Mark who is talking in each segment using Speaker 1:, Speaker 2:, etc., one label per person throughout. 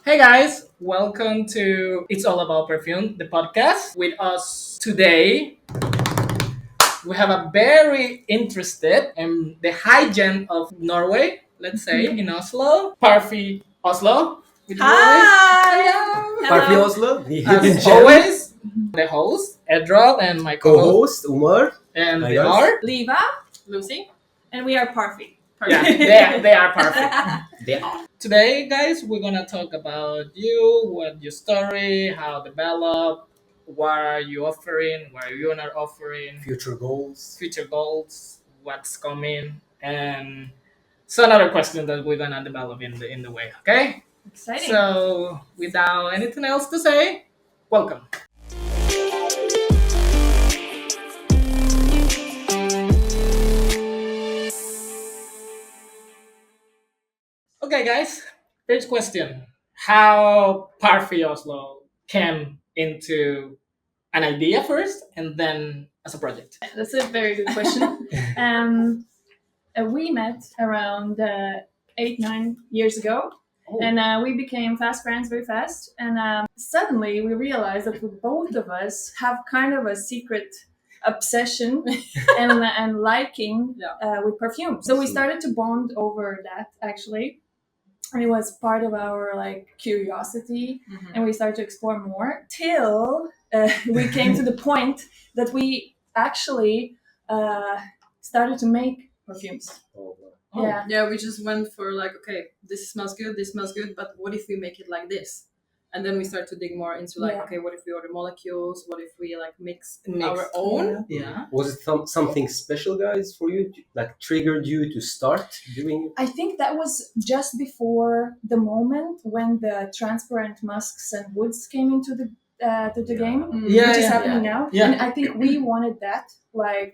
Speaker 1: Hey guys, welcome to It's All About Perfume, the podcast. With us today, we have a very interested in the hygiene of Norway, let's say in Oslo, Parfi Oslo. With you always,
Speaker 2: Hi!
Speaker 3: Parfi
Speaker 2: Hello.
Speaker 3: Oslo, the
Speaker 1: as
Speaker 3: hidden gem.
Speaker 1: always, the host Edrod and my co-host,
Speaker 3: Co-host Umar.
Speaker 1: and
Speaker 3: Hi,
Speaker 1: they
Speaker 3: guys.
Speaker 1: are
Speaker 2: Liva, Lucy, and we are Parfi.
Speaker 1: they are Parfi.
Speaker 3: They are.
Speaker 1: Today, guys, we're gonna talk about you, what your story, how develop, what are you offering, what are you not offering,
Speaker 3: Future goals.
Speaker 1: future goals, what's coming, and some other questions that we're gonna develop in the way. Okay.
Speaker 2: Exciting.
Speaker 1: So, without anything else to say, welcome. Okay, guys. First question: how Parfi Oslo came into an idea first, and then as a project?
Speaker 2: That's a very good question. We met around 8-9 years ago,
Speaker 1: Oh.
Speaker 2: and we became fast friends very fast. And suddenly we realized that both of us have kind of a secret obsession and liking with perfume. So we started to bond over that actually. And it was part of our curiosity, and we started to explore more till we came to the point that we actually started to make perfumes.
Speaker 3: Oh,
Speaker 1: Oh.
Speaker 2: Yeah.
Speaker 4: Yeah, we just went for okay, this smells good, but what if we make it like this? And then we start to dig more into
Speaker 2: Yeah.
Speaker 4: okay, what if we order molecules? What if we mix
Speaker 1: Mix.
Speaker 4: our own?
Speaker 1: Yeah.
Speaker 3: Was it something special, guys, for you? Like triggered you to start doing it?
Speaker 2: I think that was just before the moment when the transparent musks and woods came into the game,
Speaker 1: Yeah,
Speaker 2: which is
Speaker 1: yeah,
Speaker 2: happening now.
Speaker 1: Yeah.
Speaker 2: And I think we wanted that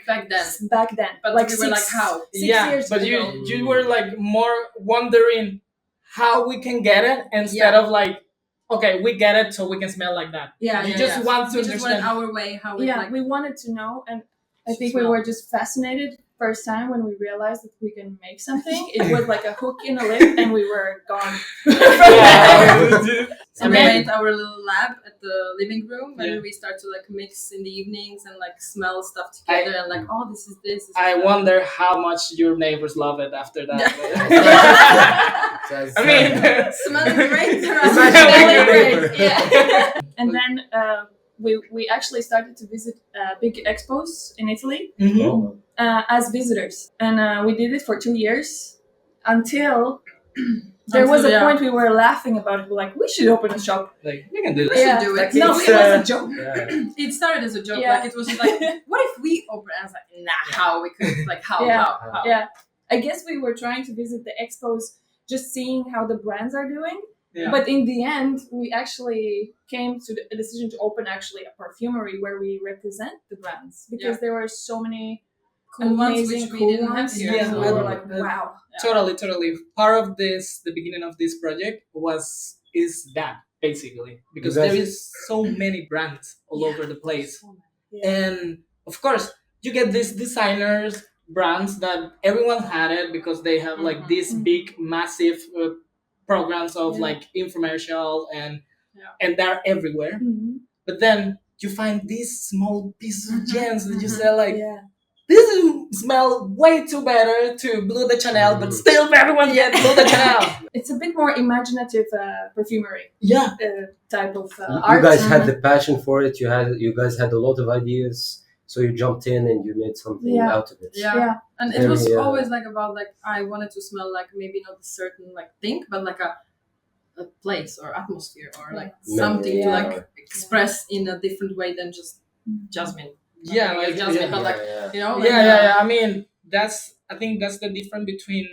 Speaker 4: Back then.
Speaker 2: back then.
Speaker 4: But
Speaker 2: like
Speaker 4: we were like, how?
Speaker 2: 6
Speaker 1: Yeah,
Speaker 2: years
Speaker 1: but
Speaker 2: ago.
Speaker 1: you were more wondering how we can get it instead of okay, we get it so we can smell like that.
Speaker 4: Yeah,
Speaker 1: You just want to
Speaker 4: we just went
Speaker 1: understand.
Speaker 4: our way how we
Speaker 2: We wanted to know, and I think we
Speaker 4: smell.
Speaker 2: were just fascinated first time when we realized that we can make something. It was like a hook in a lip, and we were gone.
Speaker 1: Yeah.
Speaker 4: So
Speaker 1: I
Speaker 4: we
Speaker 1: mean-
Speaker 4: made our little lab at the living room, and
Speaker 1: Yeah.
Speaker 4: we start to mix in the evenings and smell stuff together, and oh, this is this.
Speaker 1: I wonder how much your neighbors love it after that.
Speaker 3: That's-
Speaker 1: I mean,
Speaker 4: Smelling great.
Speaker 3: Imagine
Speaker 2: Smelling
Speaker 3: your
Speaker 2: great,
Speaker 3: neighbor.
Speaker 2: yeah. And then we actually started to visit big expos in Italy
Speaker 1: Mhm.
Speaker 3: Oh,
Speaker 2: as visitors, and we did it for 2 years until there was a point we were laughing about it. We're like, we should open a shop.
Speaker 1: Like we can do
Speaker 4: We
Speaker 1: this.
Speaker 4: should do it.
Speaker 2: No,
Speaker 3: It's,
Speaker 2: it was a joke.
Speaker 3: yeah.
Speaker 4: It started as a joke.
Speaker 2: Yeah.
Speaker 4: It was what if we open? I was like, nah, how we could? How?
Speaker 2: Yeah.
Speaker 4: How?
Speaker 2: Yeah, I guess we were trying to visit the expos, just seeing how the brands are doing.
Speaker 1: Yeah.
Speaker 2: But in the end, we actually came to the decision to open actually a perfumery where we represent the brands, because there were so many
Speaker 4: Cool ones
Speaker 2: amazing
Speaker 4: which we
Speaker 2: cool
Speaker 4: didn't have
Speaker 2: ones.
Speaker 4: here.
Speaker 1: Yeah,
Speaker 2: So
Speaker 1: I
Speaker 2: we were
Speaker 1: don't
Speaker 2: like,
Speaker 1: know.
Speaker 2: wow.
Speaker 1: Totally. Part of the beginning of this project is that basically because
Speaker 3: You guys-
Speaker 1: there is so many brands all
Speaker 2: Yeah.
Speaker 1: over the place,
Speaker 2: Yeah.
Speaker 1: and of course you get these designers brands that everyone had it because they have these big massive programs of
Speaker 2: Yeah.
Speaker 1: infomercial and
Speaker 4: Yeah.
Speaker 1: and they're everywhere.
Speaker 2: Mhm.
Speaker 1: But then you find these small pieces of gems that you say
Speaker 2: Yeah.
Speaker 1: this smell way too better to Blue de Chanel, but still everyone get Blue de Chanel.
Speaker 2: It's a bit more imaginative perfumery
Speaker 1: Yeah.
Speaker 2: type of
Speaker 3: You
Speaker 2: art.
Speaker 3: guys had the passion for it. You guys had a lot of ideas, so you jumped in and you made something
Speaker 2: Yeah.
Speaker 3: out of it.
Speaker 4: Yeah.
Speaker 2: Yeah.
Speaker 4: And it
Speaker 3: Very,
Speaker 4: was
Speaker 3: yeah.
Speaker 4: always about I wanted to smell maybe not a certain thing, but a place or atmosphere or something
Speaker 2: Yeah.
Speaker 4: to express in a different way than just jasmine.
Speaker 1: Yeah,
Speaker 4: Nothing against jasmine, but
Speaker 3: yeah.
Speaker 1: Yeah. I mean, I think that's the difference between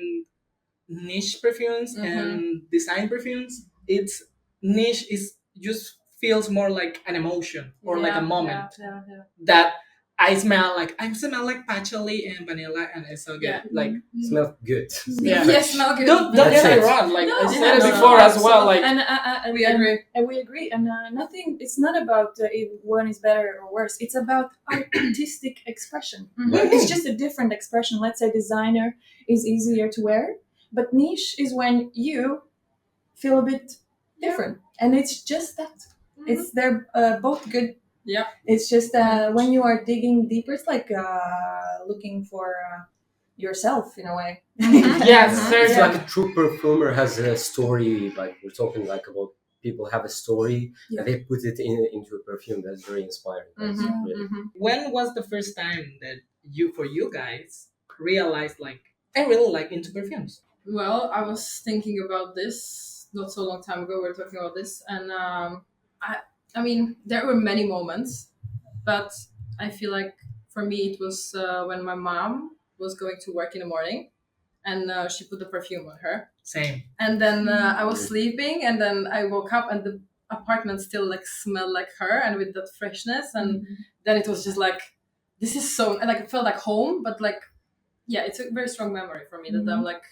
Speaker 1: niche perfumes and design perfumes. It's niche is just feels more like an emotion or like a moment
Speaker 4: Yeah.
Speaker 1: that I smell like patchouli and vanilla, and it's so good.
Speaker 4: Yeah.
Speaker 1: Like
Speaker 3: Smell good.
Speaker 1: Yeah.
Speaker 4: Yes, smell good.
Speaker 1: don't
Speaker 3: That's
Speaker 1: get me
Speaker 3: it.
Speaker 1: wrong. Like
Speaker 4: No,
Speaker 1: I said it
Speaker 4: no,
Speaker 1: before
Speaker 4: no,
Speaker 1: as well. Like
Speaker 2: And
Speaker 4: We agree.
Speaker 2: And we agree. And nothing. It's not about if one is better or worse. It's about artistic expression. It's just a different expression. Let's say designer is easier to wear, but niche is when you feel a bit different, and it's just that. It's they're both good.
Speaker 4: Yeah.
Speaker 2: It's just when you are digging deeper, it's like looking for yourself in a way.
Speaker 1: Yes,
Speaker 3: It's
Speaker 1: certainly.
Speaker 3: like a true perfumer has a story. Like we're talking like about people have a story
Speaker 2: Yeah.
Speaker 3: and they put it into a perfume. That's very inspiring. That's really.
Speaker 1: When was the first time that for you guys realized like I really like into perfumes?
Speaker 4: Well, I was thinking about this not so long time ago. We were talking about this, and I mean, there were many moments, but I feel like for me it was when my mom was going to work in the morning, and she put the perfume on her,
Speaker 1: Same.
Speaker 4: and then I was sleeping, and then I woke up, and the apartment still like smelled like her, and with that freshness, and then it was just like, this is so, and like it felt like home, but like, yeah, it's a very strong memory for me that I'm like.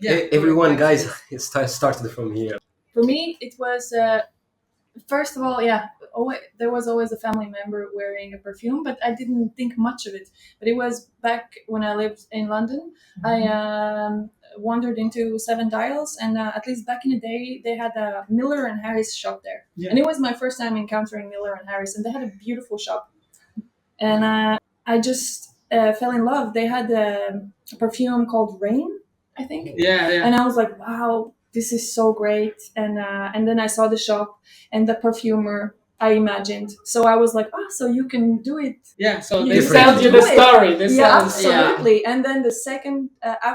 Speaker 1: Yeah.
Speaker 3: Everyone, guys, it started from here.
Speaker 2: For me, it was first of all, there was always a family member wearing a perfume, but I didn't think much of it. But it was back when I lived in London. I wandered into Seven Dials, and at least back in the day, they had a Miller and Harris shop there, and it was my first time encountering Miller and Harris, and they had a beautiful shop, and I just fell in love. They had a perfume called Rain, I think.
Speaker 1: Yeah.
Speaker 2: And I was like, wow, this is so great. And then I saw the shop and the perfumer I imagined. So I was like, so you can do it.
Speaker 1: Yeah. So
Speaker 2: You
Speaker 1: they
Speaker 2: can
Speaker 1: sell you
Speaker 2: do
Speaker 1: the
Speaker 2: it.
Speaker 1: story. They
Speaker 2: Yeah,
Speaker 1: sell
Speaker 2: absolutely. And then the second,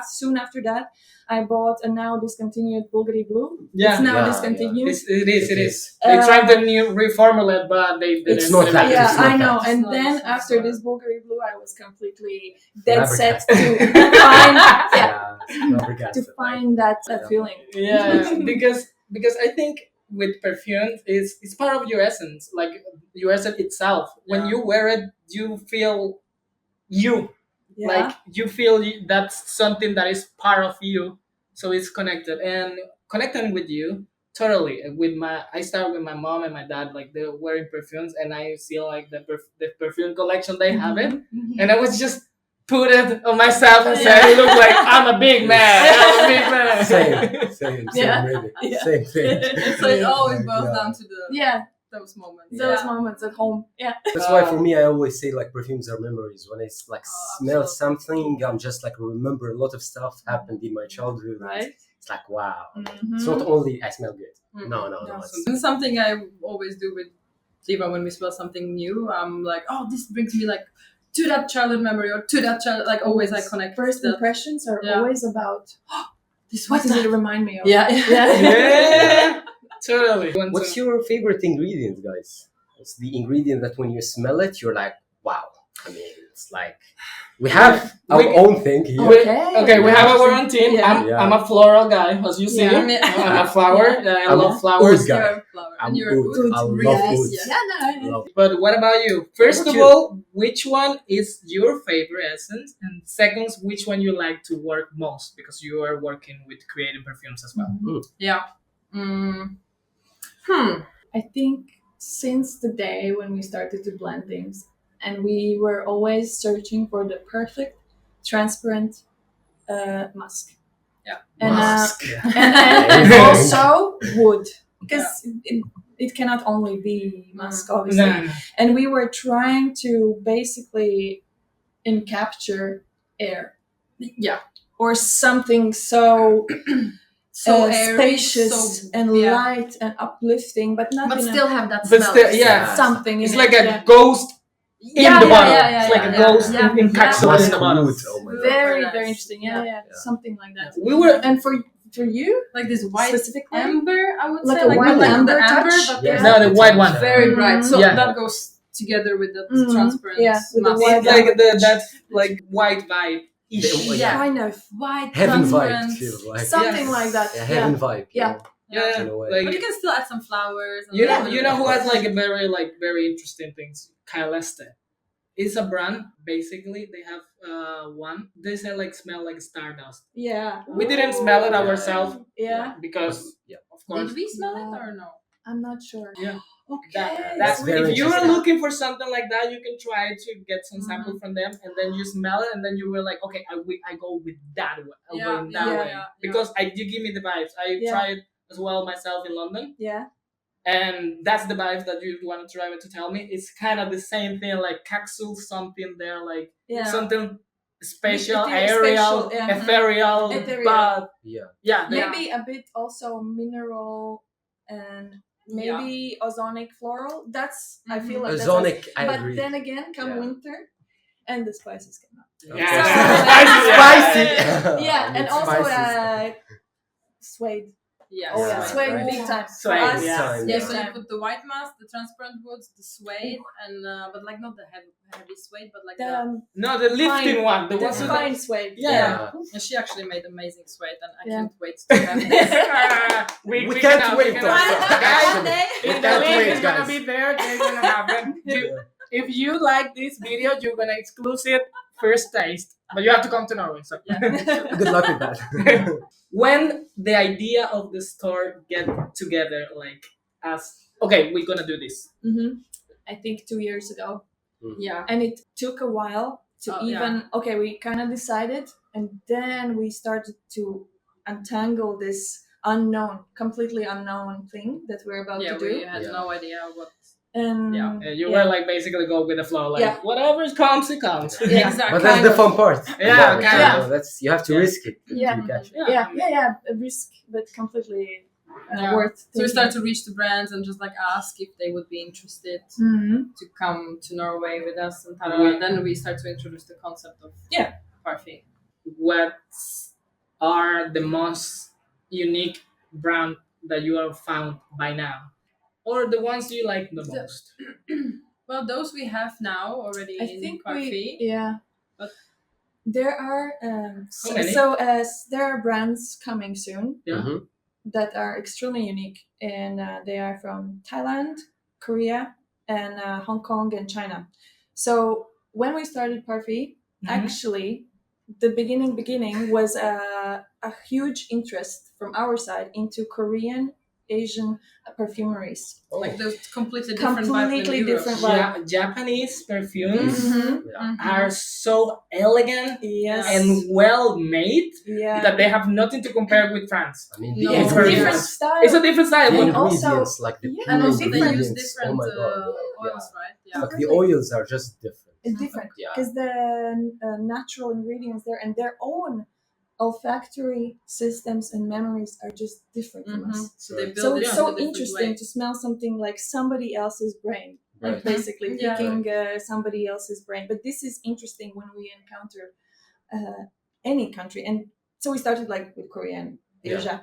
Speaker 2: soon after that, I bought a now discontinued Bulgari Blue.
Speaker 1: Yeah.
Speaker 2: It's now
Speaker 3: Yeah,
Speaker 2: discontinued.
Speaker 1: It is. They tried to reformulate, but they didn't.
Speaker 3: It's not that.
Speaker 2: Yeah,
Speaker 3: It's not
Speaker 2: I know.
Speaker 3: that.
Speaker 2: And
Speaker 4: It's
Speaker 2: then
Speaker 4: not
Speaker 2: after
Speaker 4: that.
Speaker 2: this Bulgari Blue, I was completely dead set
Speaker 3: Flabbergasted.
Speaker 2: to find
Speaker 3: Flabbergasted,
Speaker 2: find that feeling.
Speaker 1: Yeah, because I think with perfumes it's part of your essence, like your essence itself. When
Speaker 4: Yeah.
Speaker 1: you wear it, you feel you.
Speaker 2: Yeah.
Speaker 1: Like you feel that's something that is part of you, so it's connected and connecting with you totally. With I start with my mom and my dad, like they're wearing perfumes, and I see like the perfume collection they have it, and I was just put it on myself and say, I look like I'm a big man. I'm a big man.
Speaker 3: Same,
Speaker 2: Yeah.
Speaker 3: really.
Speaker 2: Yeah.
Speaker 3: Same thing.
Speaker 4: So it always boils
Speaker 3: Yeah.
Speaker 4: down to the those moments.
Speaker 2: Those moments at home. Yeah.
Speaker 3: That's why for me I always say like perfumes are memories. When I like smell
Speaker 4: absolutely.
Speaker 3: something, I'm just like remember a lot of stuff happened in my childhood.
Speaker 2: Right.
Speaker 3: It's like wow.
Speaker 2: Mm-hmm.
Speaker 3: It's not only I smell good.
Speaker 4: Mhm.
Speaker 3: No.
Speaker 2: No.
Speaker 3: It's,
Speaker 4: And something I always do with even when we smell something new, I'm like, oh, this brings me like to that childhood memory or to that child. Like always, I connect
Speaker 2: First
Speaker 4: that.
Speaker 2: impressions are
Speaker 4: Yeah.
Speaker 2: always about
Speaker 4: This
Speaker 2: what
Speaker 4: was
Speaker 2: does
Speaker 4: that.
Speaker 2: it remind me of?
Speaker 4: Yeah.
Speaker 1: Yeah, totally.
Speaker 3: what's your favorite ingredient, guys? What's the ingredient that when you smell it, you're like, wow. I mean, it's like we have our own thing here.
Speaker 1: Okay, we have our own team.
Speaker 2: Yeah.
Speaker 1: I'm a floral guy, as you see.
Speaker 2: Yeah.
Speaker 1: I'm a flower. I
Speaker 3: I'm
Speaker 1: love flowers.
Speaker 3: oud guy.
Speaker 4: You're a flower.
Speaker 3: I'm
Speaker 4: And you're a
Speaker 3: oud.
Speaker 4: good.
Speaker 3: I love
Speaker 2: Yes.
Speaker 3: oud.
Speaker 2: Yeah.
Speaker 3: Love.
Speaker 1: But what about you? First
Speaker 3: What
Speaker 1: of
Speaker 3: you-
Speaker 1: all, which one is your favorite essence? And second, which one you like to work most? Because you are working with creating perfumes as well.
Speaker 4: Yeah. Mm.
Speaker 2: I think since the day when we started to blend things, and we were always searching for the perfect, transparent musk.
Speaker 4: Yeah.
Speaker 2: And,
Speaker 3: Musk.
Speaker 2: and
Speaker 3: Amazing.
Speaker 2: also wood, because it cannot only be musk, obviously.
Speaker 1: No.
Speaker 2: And we were trying to basically capture air
Speaker 4: Yeah.
Speaker 2: or something so
Speaker 4: So airy,
Speaker 2: spacious
Speaker 4: so,
Speaker 2: and
Speaker 4: yeah.
Speaker 2: light and uplifting, but not
Speaker 4: But
Speaker 2: in
Speaker 4: still have that
Speaker 1: But
Speaker 4: smell.
Speaker 1: still, yeah.
Speaker 2: something.
Speaker 1: It's
Speaker 2: in
Speaker 1: like
Speaker 2: it,
Speaker 1: a ghost in
Speaker 4: Yeah,
Speaker 1: the
Speaker 4: yeah,
Speaker 1: bottle.
Speaker 4: yeah, yeah,
Speaker 1: It's like
Speaker 4: yeah,
Speaker 1: a
Speaker 4: yeah,
Speaker 1: ghost
Speaker 4: yeah.
Speaker 1: encapsulated in
Speaker 3: Musk
Speaker 1: the bottle.
Speaker 3: wood. Oh my god.
Speaker 2: very
Speaker 4: Very
Speaker 2: very
Speaker 4: nice.
Speaker 2: interesting. Yeah,
Speaker 3: Yeah.
Speaker 2: something like that.
Speaker 1: We were
Speaker 2: And for you
Speaker 4: Like this white
Speaker 2: specifically,
Speaker 4: amber, I would
Speaker 2: Like
Speaker 4: say.
Speaker 2: a
Speaker 4: Like
Speaker 2: white
Speaker 4: not like
Speaker 2: amber
Speaker 4: the amber,
Speaker 2: touch?
Speaker 4: but
Speaker 3: Yeah.
Speaker 1: No, the white one.
Speaker 4: very bright. So
Speaker 1: Yeah.
Speaker 4: that goes together with that
Speaker 2: Mhm.
Speaker 4: transparent
Speaker 2: Yeah, with the
Speaker 4: mask.
Speaker 2: white
Speaker 1: it's like that like white vibe.
Speaker 4: Yeah.
Speaker 2: kind of
Speaker 4: White,
Speaker 3: Heaven vibe
Speaker 4: transparent.
Speaker 3: feels like.
Speaker 2: something
Speaker 1: Yes.
Speaker 2: like that.
Speaker 3: Yeah, heaven vibe. you
Speaker 2: Yeah.
Speaker 3: know,
Speaker 1: Yeah,
Speaker 3: in a way.
Speaker 1: like
Speaker 4: But you can still add some flowers. And
Speaker 1: you know,
Speaker 4: then-
Speaker 1: you know who has like a very interesting things. Kyleste. It's a brand. Basically, they have one. They say like smell like stardust.
Speaker 2: Yeah.
Speaker 1: We didn't smell it
Speaker 3: Yeah.
Speaker 1: ourselves
Speaker 2: Yeah.
Speaker 1: because,
Speaker 3: Yeah.
Speaker 1: of course,
Speaker 4: Did we smell it or no?
Speaker 2: I'm not sure.
Speaker 1: Yeah.
Speaker 2: Okay.
Speaker 1: That's
Speaker 3: very
Speaker 1: if you are
Speaker 3: interesting.
Speaker 1: looking for something like that, you can try to get some
Speaker 4: Mhm.
Speaker 1: sample from them, and then you smell it, and then you were like, okay, I go with that way,
Speaker 4: Yeah,
Speaker 1: going that
Speaker 4: yeah,
Speaker 1: way,
Speaker 4: yeah.
Speaker 1: because you give me the vibes. I
Speaker 2: Yeah.
Speaker 1: tried as well myself in London.
Speaker 2: Yeah.
Speaker 1: And that's the vibe that you wanted to try to tell me. It's kind of the same thing, like capsule, something there, like
Speaker 2: Yeah.
Speaker 1: something special,
Speaker 2: Special,
Speaker 1: aerial,
Speaker 2: yeah.
Speaker 1: ethereal,
Speaker 2: Ethereal.
Speaker 1: but
Speaker 3: Yeah.
Speaker 1: yeah,
Speaker 2: Maybe a bit also mineral and maybe ozonic floral. That's I feel like that's
Speaker 3: Ozonic, I
Speaker 2: but
Speaker 3: agree.
Speaker 2: then again, come
Speaker 3: Yeah.
Speaker 2: winter, and the spices come out.
Speaker 1: Yeah.
Speaker 3: Spicy.
Speaker 2: Yeah, and
Speaker 3: It's
Speaker 2: also
Speaker 3: spicy.
Speaker 2: suede.
Speaker 4: Yes.
Speaker 2: Oh yeah,
Speaker 3: Yeah,
Speaker 2: suede
Speaker 3: right.
Speaker 2: big time.
Speaker 1: Suede,
Speaker 2: For us,
Speaker 1: yeah.
Speaker 3: Time,
Speaker 4: Yeah,
Speaker 2: big
Speaker 4: so you
Speaker 2: time.
Speaker 4: put the white mask, the transparent woods, the suede, and but like not the heavy suede, but like the.
Speaker 1: No, the lifting
Speaker 2: Fine.
Speaker 1: one, the
Speaker 2: The
Speaker 1: ones with
Speaker 2: fine suede.
Speaker 1: Yeah.
Speaker 4: And she actually made amazing suede, and I
Speaker 2: Yeah.
Speaker 4: can't wait to have this.
Speaker 3: We can't wait
Speaker 1: can
Speaker 3: also.
Speaker 1: Guys,
Speaker 2: One day.
Speaker 3: We
Speaker 1: the
Speaker 3: can't
Speaker 1: link
Speaker 3: wait,
Speaker 1: is gonna
Speaker 3: guys.
Speaker 1: be there. They're gonna happen. If you like this video, you're gonna exclusive first taste, but you have to come to Norway. So
Speaker 3: Good luck with that.
Speaker 1: when the idea of the store get together, like as okay, we're gonna do this.
Speaker 2: I think 2 years ago,
Speaker 4: Yeah.
Speaker 2: and it took a while to okay, we kind of decided, and then we started to untangle this completely unknown thing that we're about to do.
Speaker 4: We had no idea what.
Speaker 2: And
Speaker 1: You were like basically go with the flow, like whatever comes, it comes.
Speaker 2: Yeah.
Speaker 4: Exactly.
Speaker 3: But that's the fun part.
Speaker 1: Yeah,
Speaker 3: about it,
Speaker 1: kind
Speaker 3: you
Speaker 2: of.
Speaker 3: know, that's you have to risk it
Speaker 2: Yeah.
Speaker 3: to catch it.
Speaker 2: yeah, a risk, but completely worth.
Speaker 4: So we started to reach the brands and just like ask if they would be interested to come to Norway with us, and then we start to introduce the concept of Parfi.
Speaker 1: What are the most unique brand that you have found by now, or the ones you like the most?
Speaker 4: Well, those we have now already
Speaker 2: I
Speaker 4: in
Speaker 2: think
Speaker 4: Parfi.
Speaker 2: but there are
Speaker 1: many?
Speaker 2: there are brands coming soon
Speaker 3: Mhm.
Speaker 2: that are extremely unique, and they are from Thailand, Korea, and Hong Kong and China. So when we started Parfi, actually, the beginning was a huge interest from our side into Korean, Asian perfumeries.
Speaker 4: Like those completely different vibe than
Speaker 2: Completely
Speaker 4: Europe.
Speaker 2: different vibe.
Speaker 1: Japanese perfumes
Speaker 2: Mhm.
Speaker 1: are so elegant
Speaker 2: Yes.
Speaker 1: and well made
Speaker 2: Yeah.
Speaker 1: that they have nothing to compare with France.
Speaker 3: I mean,
Speaker 4: No,
Speaker 3: the
Speaker 2: It's a
Speaker 1: very
Speaker 2: different
Speaker 3: ingredients,
Speaker 2: style.
Speaker 1: It's a different style,
Speaker 3: the
Speaker 2: And
Speaker 1: but
Speaker 2: also-
Speaker 3: ingredients, like the
Speaker 2: yeah,
Speaker 3: pure
Speaker 4: And also they
Speaker 3: ingredients.
Speaker 4: use different
Speaker 3: Oh my god!
Speaker 4: oils, right? Yeah.
Speaker 3: Like the oils are just different.
Speaker 2: It's different
Speaker 3: Yeah.
Speaker 2: because the natural ingredients there and their own olfactory systems and memories are just different from us.
Speaker 4: So they build
Speaker 2: So
Speaker 4: it
Speaker 2: it's
Speaker 4: in a
Speaker 2: so
Speaker 4: different
Speaker 2: interesting
Speaker 4: way.
Speaker 2: to smell something like somebody else's brain, like
Speaker 3: Right.
Speaker 2: basically
Speaker 4: Yeah.
Speaker 2: picking somebody else's brain. But this is interesting when we encounter any country, and so we started like with Korea and
Speaker 3: Yeah.
Speaker 2: Asia.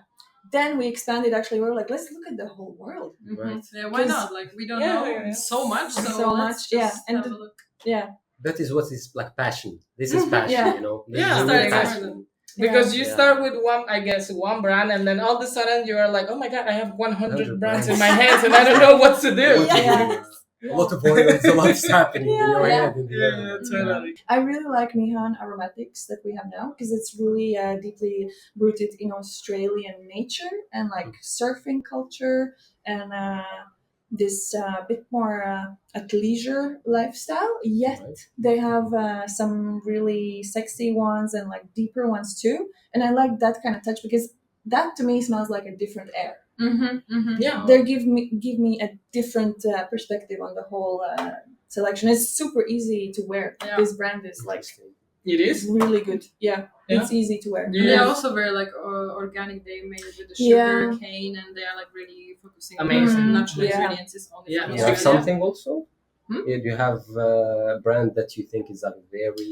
Speaker 2: Then we expanded. Actually, we were like, let's look at the whole world.
Speaker 3: Right.
Speaker 4: Yeah, why not? Like we don't know so much,
Speaker 2: So much,
Speaker 4: let's
Speaker 2: yeah.
Speaker 4: just
Speaker 2: And
Speaker 4: have a
Speaker 2: the-
Speaker 4: look.
Speaker 2: Yeah,
Speaker 3: That is what is like passion. This is passion,
Speaker 2: Yeah.
Speaker 3: you know. This
Speaker 1: Yeah.
Speaker 3: is
Speaker 4: Start
Speaker 3: real
Speaker 1: Starting
Speaker 3: passion.
Speaker 1: because you
Speaker 3: Yeah.
Speaker 1: start with one brand, and then all of a sudden you are like, oh my god, I have 100
Speaker 3: 100
Speaker 1: brands
Speaker 3: brands.
Speaker 1: in my hands and I don't know what to do.
Speaker 2: Yeah.
Speaker 3: A lot of oils, a lot is happening in your
Speaker 2: Yeah.
Speaker 3: head. In the air.
Speaker 1: Totally.
Speaker 2: I really like Mihan aromatics that we have now because it's really deeply rooted in Australian nature and like surfing culture and this bit more athleisure lifestyle. Yet
Speaker 3: Right.
Speaker 2: they have some really sexy ones and like deeper ones too. And I like that kind of touch because that to me smells like a different air.
Speaker 1: Yeah.
Speaker 2: They give me a different perspective on the whole selection. It's super easy to wear.
Speaker 4: Yeah.
Speaker 2: This brand is like
Speaker 1: It is.
Speaker 2: really good. Yeah, it's easy to wear.
Speaker 1: Yeah.
Speaker 4: They're also very like organic. They made it with the sugar
Speaker 2: Yeah.
Speaker 4: cane, and they are like really focusing
Speaker 1: Amazing.
Speaker 4: on natural
Speaker 2: Yeah.
Speaker 4: ingredients. Is only
Speaker 1: Yeah.
Speaker 4: from
Speaker 3: You have
Speaker 4: Australia.
Speaker 3: something also?
Speaker 4: Hmm?
Speaker 3: Yeah, you have a brand that you think is like very.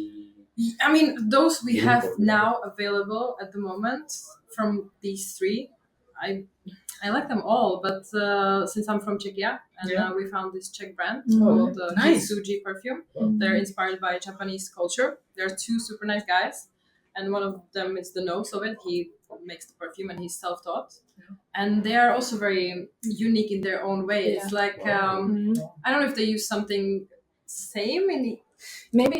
Speaker 4: I mean, those we
Speaker 3: Unique
Speaker 4: have
Speaker 3: or-
Speaker 4: now available at the moment from these three. I like them all, but since I'm from Czechia and we found this Czech brand called
Speaker 1: nice.
Speaker 4: Kintsugi perfume.
Speaker 3: Wow.
Speaker 4: They're inspired by Japanese culture. They're two super nice guys, and one of them is the nose of it. He makes the perfume and he's self-taught. And they are also very unique in their own way.
Speaker 2: Yeah.
Speaker 4: It's like
Speaker 3: Wow.
Speaker 4: I don't know if they use something same in
Speaker 2: Maybe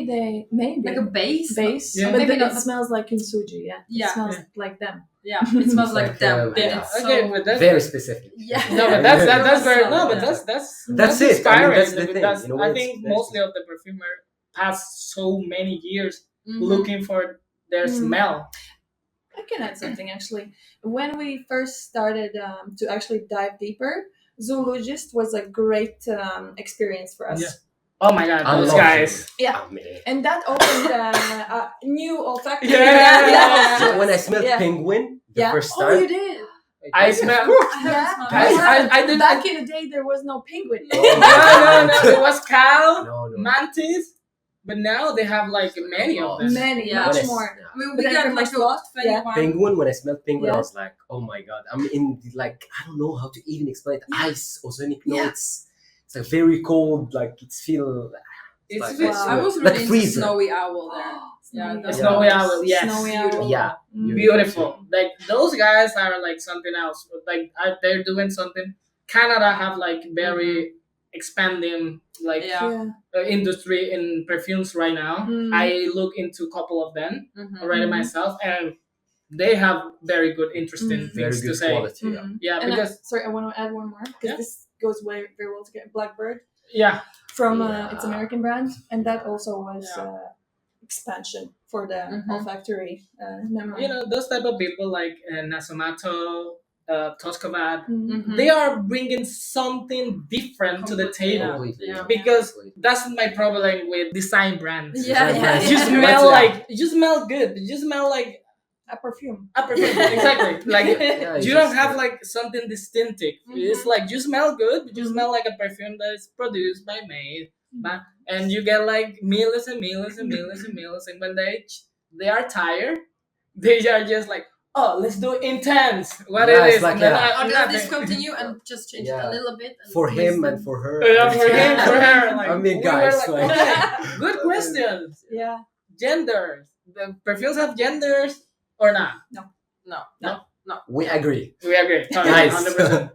Speaker 4: like a base.
Speaker 2: base,
Speaker 1: Yeah.
Speaker 2: but
Speaker 4: Maybe
Speaker 2: then
Speaker 4: not.
Speaker 2: it smells like kintsugi. Yeah,
Speaker 4: Yeah.
Speaker 2: it smells like them.
Speaker 4: Yeah, it smells like
Speaker 3: Like,
Speaker 4: them.
Speaker 3: yeah.
Speaker 4: And it's
Speaker 1: Okay,
Speaker 4: so
Speaker 1: but that's
Speaker 3: Very specific.
Speaker 4: yeah.
Speaker 1: no, but that's very
Speaker 4: Yeah.
Speaker 1: no, but that's
Speaker 3: That's it. I mean,
Speaker 1: inspiring.
Speaker 3: that's the thing.
Speaker 1: That's-
Speaker 3: In a way,
Speaker 1: I
Speaker 3: it's-
Speaker 1: think
Speaker 3: that's-
Speaker 1: mostly of the perfumer pass so many years
Speaker 4: Mhm.
Speaker 1: looking for their
Speaker 2: Mhm.
Speaker 1: smell.
Speaker 2: I can add something actually. When we first started to actually dive deeper, Zoologist was a great experience for us.
Speaker 1: Yeah. Oh my god,
Speaker 3: I
Speaker 1: those
Speaker 3: love
Speaker 1: guys.
Speaker 2: Yeah.
Speaker 3: I mean,
Speaker 2: And that opened a new olfactory.
Speaker 1: Yeah.
Speaker 3: when I smelled
Speaker 2: Yeah.
Speaker 3: penguin the
Speaker 2: Yeah.
Speaker 3: first
Speaker 2: Oh,
Speaker 3: time,
Speaker 2: you did.
Speaker 1: I smell.
Speaker 4: I haven't
Speaker 2: Yeah.
Speaker 4: smelled
Speaker 1: I-
Speaker 4: it.
Speaker 1: I did-
Speaker 2: Back in the day, there was no penguin.
Speaker 1: No, it was cow,
Speaker 3: no.
Speaker 1: mantis, but now they have like many of them.
Speaker 2: Many,
Speaker 4: Yeah.
Speaker 2: much
Speaker 3: When I s-
Speaker 2: more.
Speaker 3: yeah.
Speaker 4: I mean,
Speaker 2: But
Speaker 4: we
Speaker 2: then
Speaker 4: got
Speaker 2: from
Speaker 4: like
Speaker 2: my spot,
Speaker 4: a
Speaker 2: yeah.
Speaker 4: 21.
Speaker 3: Penguin, when I smelled penguin, I
Speaker 2: Yeah.
Speaker 3: was like, oh my god. I'm in like, I don't know how to even explain it.
Speaker 2: Yeah.
Speaker 3: Ice, ozonic
Speaker 2: Yeah.
Speaker 3: notes. It's like very cold, like it's feel.
Speaker 1: It's
Speaker 3: like,
Speaker 1: wow.
Speaker 3: it's
Speaker 4: I was
Speaker 3: like
Speaker 4: really into
Speaker 3: freezer.
Speaker 4: Snowy Owl there. Yeah,
Speaker 2: Snowy
Speaker 4: that's
Speaker 3: Yeah.
Speaker 1: Snowy
Speaker 4: nice.
Speaker 1: owl, yes.
Speaker 2: Snowy
Speaker 1: Beautiful.
Speaker 2: owl.
Speaker 3: Yeah.
Speaker 2: Mm.
Speaker 1: Beautiful. Like those guys are like something else. Like they're doing something. Canada have like very expanding like
Speaker 4: Yeah.
Speaker 1: industry in perfumes right now.
Speaker 2: Mm.
Speaker 1: I look into a couple of them
Speaker 4: Mhm.
Speaker 1: already
Speaker 2: Mhm.
Speaker 1: myself, and they have very good, interesting
Speaker 2: Mm.
Speaker 3: Very
Speaker 1: things to
Speaker 3: good
Speaker 1: say.
Speaker 3: quality. Yeah.
Speaker 2: Mm.
Speaker 1: Yeah,
Speaker 2: And
Speaker 1: because
Speaker 2: sorry, I want to add one more because
Speaker 1: Yeah.
Speaker 2: this goes very well together. Blackbird
Speaker 1: yeah,
Speaker 2: from
Speaker 3: Yeah.
Speaker 2: its American brand, and that also was
Speaker 4: Yeah.
Speaker 2: expansion for the
Speaker 4: Mhm.
Speaker 2: olfactory memory.
Speaker 1: you know those type of people like Nasomato, Toscovat,
Speaker 2: Mm.
Speaker 1: they are bringing something different to the
Speaker 4: Completely,
Speaker 1: table.
Speaker 3: Completely.
Speaker 4: Yeah.
Speaker 1: Because that's my problem with design brands.
Speaker 4: Yeah, yeah,
Speaker 1: You
Speaker 4: yeah.
Speaker 1: smell
Speaker 3: Yeah.
Speaker 1: like you smell good. You smell like
Speaker 2: A perfume.
Speaker 1: a perfume. Exactly. Like
Speaker 3: Yeah,
Speaker 1: you
Speaker 3: it's
Speaker 1: don't
Speaker 3: just,
Speaker 1: have like something distinctive. It's like you smell good, but you smell like a perfume that is produced by made, and you get like millions and millions and millions and millions. And when they are tired, they are just like, oh, let's do intense. What
Speaker 3: Yeah,
Speaker 1: it
Speaker 3: it's
Speaker 1: is?
Speaker 3: like,
Speaker 1: And then
Speaker 3: yeah.
Speaker 4: Or
Speaker 1: I'm
Speaker 4: just
Speaker 1: not
Speaker 4: discontinue and just change it
Speaker 3: Yeah.
Speaker 4: a little bit. And
Speaker 3: For
Speaker 4: replace
Speaker 3: him
Speaker 4: them.
Speaker 3: and for her.
Speaker 1: Yeah, for him, for her. Like,
Speaker 3: I mean,
Speaker 1: we
Speaker 3: guys,
Speaker 1: were like,
Speaker 3: like-
Speaker 1: okay, good questions.
Speaker 2: Yeah.
Speaker 1: Genders. The perfumes have genders or not?
Speaker 4: No.
Speaker 3: We agree.
Speaker 1: We agree.
Speaker 3: Nice.
Speaker 1: 100%.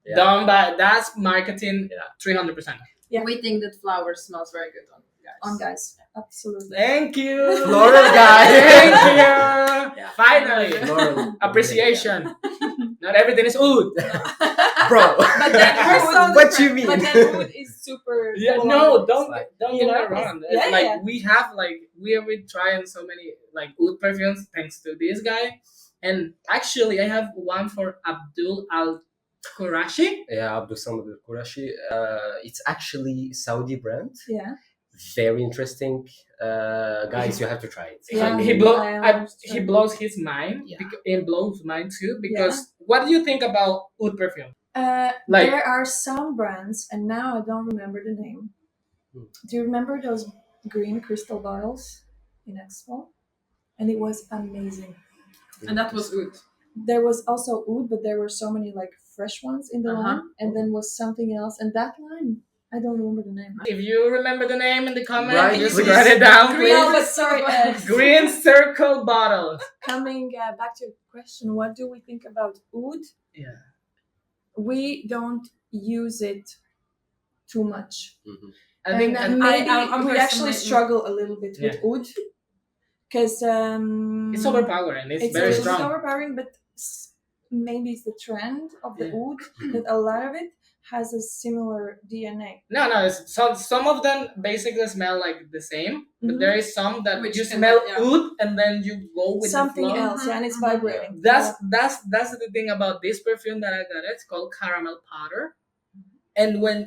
Speaker 3: Yeah.
Speaker 1: Done by that's marketing.
Speaker 3: Yeah.
Speaker 1: 300%.
Speaker 2: Yeah.
Speaker 4: We think that flower smells very good on guys.
Speaker 2: On guys, absolutely.
Speaker 1: Thank you.
Speaker 3: Floral guy.
Speaker 1: Thank you.
Speaker 3: Yeah.
Speaker 1: Finally,
Speaker 3: Floral.
Speaker 1: appreciation. Not everything is oud.
Speaker 3: Bro.
Speaker 2: But then
Speaker 3: what you mean?
Speaker 2: But then wood is super.
Speaker 1: Yeah,
Speaker 2: full
Speaker 1: no,
Speaker 2: on.
Speaker 1: don't
Speaker 3: like-
Speaker 1: don't
Speaker 2: you
Speaker 1: get me
Speaker 2: know,
Speaker 1: wrong.
Speaker 2: it's- yeah,
Speaker 1: Like
Speaker 2: yeah.
Speaker 1: we have like we have been trying so many like oud perfumes thanks to this guy, and actually I have one for Abdul Al Qurashi.
Speaker 3: Yeah, Abdul Samad Al Qurashi. It's actually Saudi brand.
Speaker 2: Yeah.
Speaker 3: Very interesting. Guys, you have to try it.
Speaker 2: Yeah.
Speaker 1: He
Speaker 2: I
Speaker 1: blows his mind.
Speaker 3: Yeah.
Speaker 1: It blows mine too because what do you think about oud perfume? Like-
Speaker 2: there are some brands, and now I don't remember the name.
Speaker 3: Hmm.
Speaker 2: Do you remember those green crystal bottles in Expo? And it was amazing.
Speaker 4: And that was good.
Speaker 2: There was also oud, but there were so many like fresh ones in the
Speaker 4: Uh-huh.
Speaker 2: line, and then was something else. And that line, I don't remember the name.
Speaker 1: If you remember the name in the comment,
Speaker 3: Right,
Speaker 1: just
Speaker 3: please.
Speaker 1: write it down,
Speaker 4: Green-
Speaker 2: No,
Speaker 1: please.
Speaker 2: but sorry.
Speaker 1: Green circle bottles.
Speaker 2: Coming back to your question, what do we think about oud?
Speaker 1: Yeah.
Speaker 2: We don't use it too much.
Speaker 3: Mhm.
Speaker 1: I think
Speaker 2: and maybe
Speaker 4: I'm
Speaker 2: we actually
Speaker 4: personally-
Speaker 2: struggle a little bit with oud because
Speaker 1: it's overpowering. It's,
Speaker 2: it's
Speaker 1: very
Speaker 2: a little
Speaker 1: strong.
Speaker 2: overpowering, but maybe it's the trend of the
Speaker 1: Yeah.
Speaker 2: oud that a lot of it has a similar DNA.
Speaker 1: No, it's, some of them basically smell like the same, but
Speaker 2: Mhm.
Speaker 1: there is some that
Speaker 4: Which
Speaker 1: you
Speaker 4: can-
Speaker 1: smell
Speaker 4: yeah.
Speaker 1: oud and then you go with
Speaker 2: Something
Speaker 1: the flow.
Speaker 2: else, yeah, and it's
Speaker 4: Mhm.
Speaker 2: vibrating.
Speaker 1: That's the thing about this perfume that I got. It's called caramel powder, and when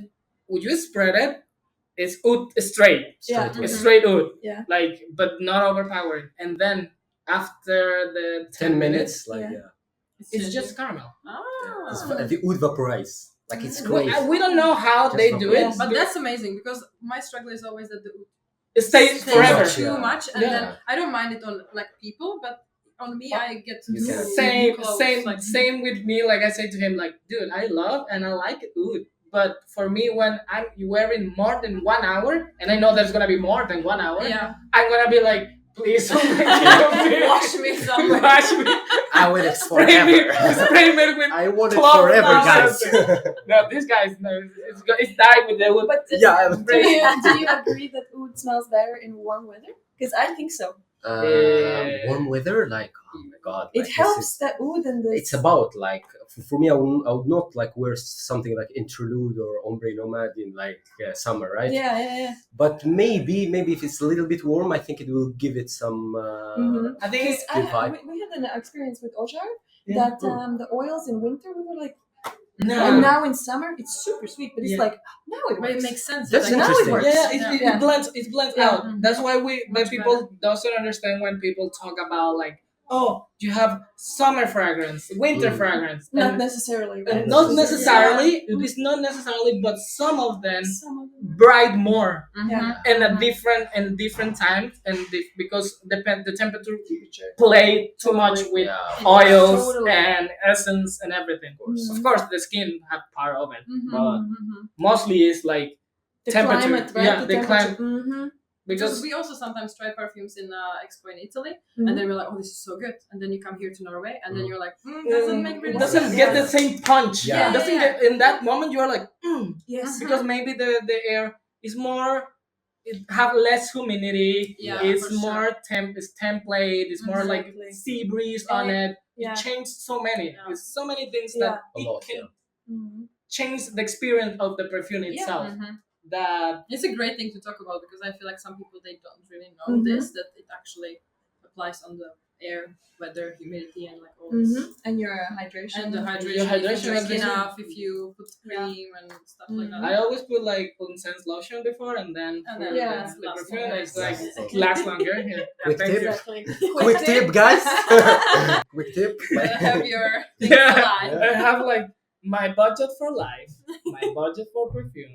Speaker 1: you spread it, it's oud straight.
Speaker 2: Yeah.
Speaker 3: Straight
Speaker 1: It's
Speaker 3: away.
Speaker 1: straight oud,
Speaker 2: Yeah.
Speaker 1: like but not overpowering. And then after the
Speaker 3: 10 minutes, like
Speaker 2: Yeah.
Speaker 3: yeah.
Speaker 1: it's just caramel.
Speaker 3: It's
Speaker 4: Ah.
Speaker 3: the oud vaporize. Like it's
Speaker 2: Mm.
Speaker 3: great.
Speaker 1: We don't know how
Speaker 3: Just
Speaker 1: they
Speaker 3: from
Speaker 1: do
Speaker 3: there.
Speaker 1: it,
Speaker 4: But that's amazing because my struggle is always that the oud
Speaker 1: it stays
Speaker 4: stays
Speaker 1: forever.
Speaker 3: much,
Speaker 4: too
Speaker 3: yeah.
Speaker 4: much, and
Speaker 1: Yeah.
Speaker 4: then I don't mind it on like people, but on me I get
Speaker 3: You can.
Speaker 1: Same,
Speaker 4: close,
Speaker 1: same,
Speaker 4: like-
Speaker 1: same with me. Like I say to him, like, dude, I love and I like oud, but for me, when I'm wearing more than 1 hour, and I know there's gonna be more than 1 hour,
Speaker 4: Yeah,
Speaker 1: I'm gonna be like, please,
Speaker 4: wash me somewhere.
Speaker 1: wash me,
Speaker 3: I want it
Speaker 1: spray me,
Speaker 3: forever.
Speaker 1: spray me with.
Speaker 3: I want it
Speaker 1: Close
Speaker 3: forever,
Speaker 1: now.
Speaker 3: guys.
Speaker 1: No, this guy's no, it's died with the wood.
Speaker 2: But
Speaker 3: Yeah, I'm-
Speaker 2: do you agree that oud smells better in warm weather? Because I think so.
Speaker 3: Warm weather, like oh my god,
Speaker 2: It
Speaker 3: like, this
Speaker 2: helps
Speaker 3: is-
Speaker 2: the oud and the
Speaker 3: It's about like for me, I would not like wear something like interlude or ombre nomad in like summer, right?
Speaker 2: Yeah.
Speaker 3: But maybe if it's a little bit warm, I think it will give it some.
Speaker 1: I think it's
Speaker 3: good vibe.
Speaker 2: We had an experience with Ojar
Speaker 1: Yeah.
Speaker 2: that the oils in winter we were like,
Speaker 1: no.
Speaker 2: and now in summer it's super sweet, but it's
Speaker 1: Yeah.
Speaker 2: like now it
Speaker 4: But it
Speaker 2: works.
Speaker 4: makes sense.
Speaker 3: That's
Speaker 4: Like,
Speaker 2: now it
Speaker 3: interesting.
Speaker 2: works.
Speaker 1: Yeah,
Speaker 4: Yeah.
Speaker 1: it blends. It blends
Speaker 2: Yeah.
Speaker 1: out. That's why when
Speaker 4: Much
Speaker 1: people doesn't understand when people talk about like, oh, you have summer fragrance, winter fragrance,
Speaker 2: Not
Speaker 1: and,
Speaker 2: necessarily,
Speaker 1: and
Speaker 2: right?
Speaker 1: not
Speaker 2: It's just-
Speaker 1: necessarily. It is not necessarily, but some of them
Speaker 2: Some of them.
Speaker 1: bright more
Speaker 2: Yeah.
Speaker 1: and a different times, and because the temperature play too much with
Speaker 3: Yeah.
Speaker 1: oils
Speaker 2: Totally.
Speaker 1: and essence and everything. Of course, the skin have part of it, but
Speaker 4: Mm-hmm.
Speaker 1: mostly it's like
Speaker 2: The
Speaker 1: temperature.
Speaker 2: climate, right?
Speaker 1: Yeah,
Speaker 2: the
Speaker 1: the
Speaker 2: temperature.
Speaker 1: climate.
Speaker 2: Mm-hmm.
Speaker 4: Because
Speaker 1: Because
Speaker 4: we also sometimes try perfumes in Expo in Italy,
Speaker 2: Mhm.
Speaker 4: and then we're like, "Oh, this is so good," and then you come here to Norway, and then you're like, "Doesn't make really
Speaker 1: it doesn't
Speaker 4: sense."
Speaker 1: get the same punch.
Speaker 3: Yeah.
Speaker 1: It doesn't get in that moment. You're like,
Speaker 2: Yes.
Speaker 1: because maybe the air is more. It have less humidity.
Speaker 4: Yeah,
Speaker 1: It's
Speaker 4: for sure.
Speaker 1: more it's template. It's more like
Speaker 2: Exactly.
Speaker 1: sea breeze on it.
Speaker 2: Yeah.
Speaker 1: It changed so many.
Speaker 4: Yeah.
Speaker 1: It's so many things
Speaker 2: Yeah.
Speaker 1: that
Speaker 3: A
Speaker 1: it
Speaker 3: lot,
Speaker 1: can
Speaker 3: yeah.
Speaker 2: Mhm.
Speaker 1: change the experience of the perfume itself. That
Speaker 4: It's a great thing to talk about because I feel like some people they don't really know
Speaker 2: Mhm.
Speaker 4: this, that it actually applies on the air, weather, humidity, and like all this.
Speaker 2: Mhm. And your hydration.
Speaker 4: And the hydration,
Speaker 1: Your hydration
Speaker 4: if you drink
Speaker 1: is different.
Speaker 4: enough, if you put cream and stuff like that.
Speaker 1: I always put like incense lotion before and then
Speaker 4: And
Speaker 1: put
Speaker 4: then
Speaker 2: Yeah.
Speaker 1: the
Speaker 4: lasts
Speaker 1: perfume.
Speaker 4: longer.
Speaker 1: It's like
Speaker 3: Lasts
Speaker 1: it lasts longer. Yeah.
Speaker 3: Quick
Speaker 1: Thank
Speaker 3: tip.
Speaker 1: you.
Speaker 2: Exactly.
Speaker 3: Quick tip, guys. Quick tip.
Speaker 4: Have your things
Speaker 1: Yeah.
Speaker 4: aligned.
Speaker 1: I have like my budget for life, my budget for perfume,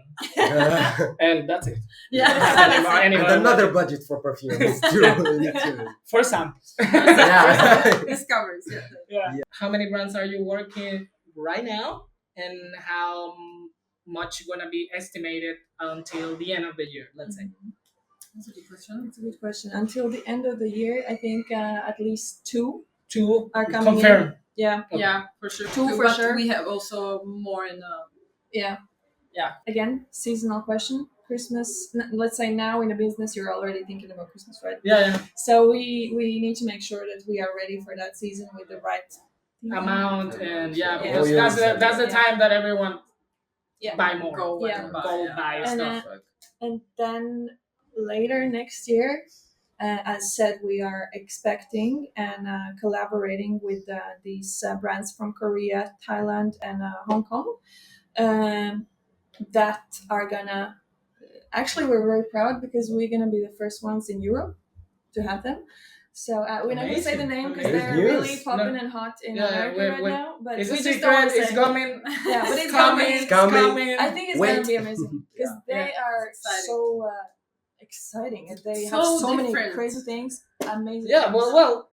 Speaker 1: and that's it.
Speaker 4: Yeah.
Speaker 1: Anymore,
Speaker 3: And another budget for perfumes too.
Speaker 1: for samples.
Speaker 3: Yeah.
Speaker 4: Discoveries. Yeah.
Speaker 1: How many brands are you working right now, and how much gonna be estimated until the end of the year? Let's say.
Speaker 4: That's a good question.
Speaker 2: That's a good question. Until the end of the year, I think at least two
Speaker 1: Two
Speaker 2: are coming
Speaker 1: confirm.
Speaker 2: in. Yeah.
Speaker 1: Okay.
Speaker 4: Yeah, for sure.
Speaker 2: Two for
Speaker 4: but
Speaker 2: sure.
Speaker 4: we have also more in
Speaker 2: Yeah.
Speaker 4: Yeah.
Speaker 2: Again, seasonal question. Christmas. Let's say now in the business, you're already thinking about Christmas, right?
Speaker 1: Yeah.
Speaker 2: So we need to make sure that we are ready for that season with the right
Speaker 1: Amount and
Speaker 3: Yeah.
Speaker 1: because
Speaker 3: Oh,
Speaker 1: that's the
Speaker 2: yeah.
Speaker 1: time that everyone
Speaker 2: Yeah.
Speaker 1: buy more.
Speaker 4: go
Speaker 2: Yeah.
Speaker 4: and buy.
Speaker 1: Go
Speaker 4: Yeah.
Speaker 1: buy
Speaker 2: And,
Speaker 1: stuff.
Speaker 2: And then later next year, as said, we are expecting and collaborating with these brands from Korea, Thailand, and Hong Kong that are gonna. Actually, we're very proud because we're gonna be the first ones in Europe to have them. So we're not gonna say the name because
Speaker 3: Amazing.
Speaker 2: they're really
Speaker 3: News.
Speaker 2: popping
Speaker 1: No.
Speaker 2: and hot in
Speaker 1: Yeah,
Speaker 2: America
Speaker 1: wait,
Speaker 2: right
Speaker 1: wait.
Speaker 2: now. But
Speaker 1: It's
Speaker 2: we
Speaker 1: a
Speaker 2: just don't want
Speaker 1: secret.
Speaker 2: to
Speaker 1: It's
Speaker 2: say.
Speaker 1: coming.
Speaker 2: Yeah, but it's
Speaker 1: coming.
Speaker 2: coming.
Speaker 3: It's coming.
Speaker 2: I think it's
Speaker 3: Wait.
Speaker 2: gonna be amazing because
Speaker 3: Yeah.
Speaker 2: they are
Speaker 4: Exciting.
Speaker 2: so exciting and they
Speaker 4: So
Speaker 2: have so many
Speaker 4: different.
Speaker 2: crazy things. Amazing.
Speaker 1: Yeah.
Speaker 2: things.
Speaker 1: Well.